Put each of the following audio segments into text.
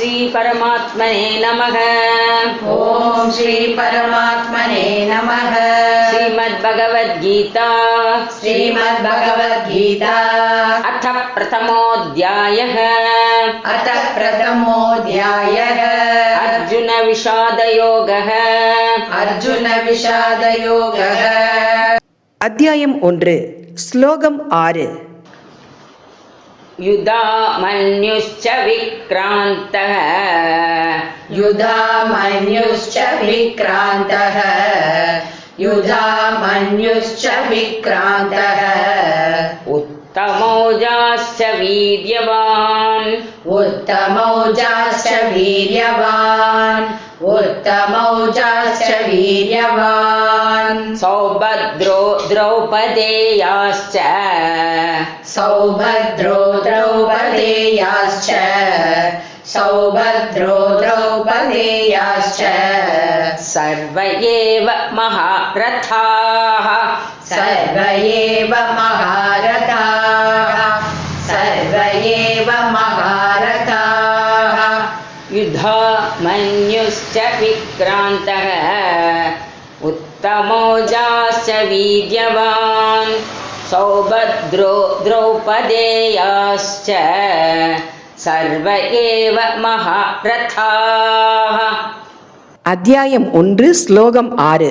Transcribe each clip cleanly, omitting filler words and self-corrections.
श्री परमात्मने नमः। ओम श्री परमात्मने नमः। श्रीमद्भगवद्गीता श्रीमद्भगवद्गीता अथ प्रथमोऽध्यायः। अथ प्रथमोऽध्यायः। अर्जुन विषादयोगः। अर्जुन विषादयोगः। அத்தியாயம் 1 ஸ்லோகம் 6. युधामन्युश्च विक्रान्तः। युधामन्युश्च विक्रान्तः। युधामन्युश्च विक्रान्तः। उत्तमौजाश्च वीर्यवान्। उत्तमौजाश्च वीर्यवान्। उत्तमौजाश्च वीर्यवान्। सौभद्रो द्रौपदेयाश्च। सौभद्रो द्रौपदेयाश्च। सौभद्रो द्रौपदेयाश्च। सर्व एव महारथाः। सर्व एव महारथाः। सर्व एव महारथाः। युधामन्युश्च विक्रान्तः। उत्तमौजाश्च वीर्यवान्। सौभद्रो द्रौपदेयाश्च सर्व एव महारथाः. அத்தியாயம் 1 ஸ்லோகம் 6.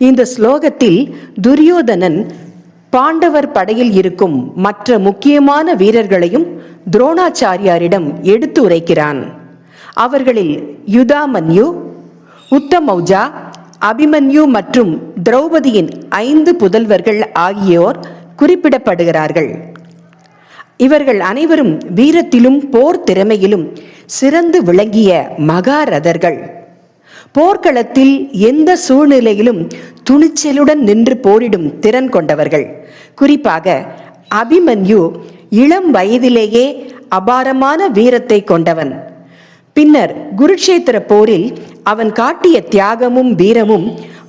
இந்த ஸ்லோகத்தில் துரியோதனன் பாண்டவர் படையில் இருக்கும் மற்ற முக்கியமான வீரர்களையும் துரோணாச்சாரியாரிடம் எடுத்து உரைக்கிறான். அவர்களில் யுதாமன்யு, உத்தமௌஜா, அபிமன்யு மற்றும் திரௌபதியின் 5 புதல்வர்கள் ஆகியோர் குறிப்பிடப்படுகிறார்கள். இவர்கள் அனைவரும் வீரத்திலும் போர் திறமையிலும் சிறந்து விளங்கிய மகாரதர்கள். போர்க்களத்தில் எந்த சூழ்நிலையிலும் துணிச்சலுடன் நின்று போரிடும் திறன் கொண்டவர்கள். குறிப்பாக அபிமன்யு இளம் வயதிலேயே அபாரமான வீரத்தை கொண்டவன். பின்னர் குருட்சேத்திர போரில் அவன் காட்டிய தியாகமும் வீரமும்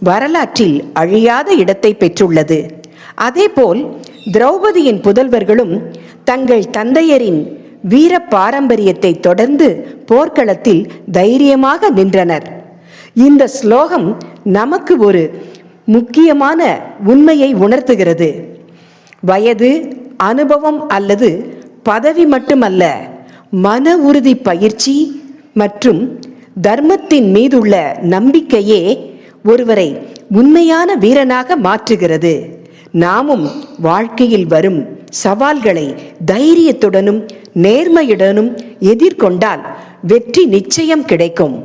வரலாற்றில் அழியாத இடத்தை பெற்றுள்ளது. அதேபோல் திரௌபதியின் புதல்வர்களும் தங்கள் தந்தையரின் வீர பாரம்பரியத்தை தொடர்ந்து போர்க்களத்தில் தைரியமாக நின்றனர். இந்த ஸ்லோகம் நமக்கு ஒரு முக்கியமான உண்மையை உணர்த்துகிறது. வயது, அனுபவம் அல்லது பதவி மட்டுமல்ல, மன உறுதி, பயிற்சி மற்றும் தர்மத்தின் மீதுள்ள நம்பிக்கையே ஒருவரை உண்மையான வீரனாக மாற்றுகிறது. நாமும் வாழ்க்கையில் வரும் சவால்களை தைரியத்துடனும் நேர்மையுடனும் எதிர்கொண்டால் வெற்றி நிச்சயம் கிடைக்கும்.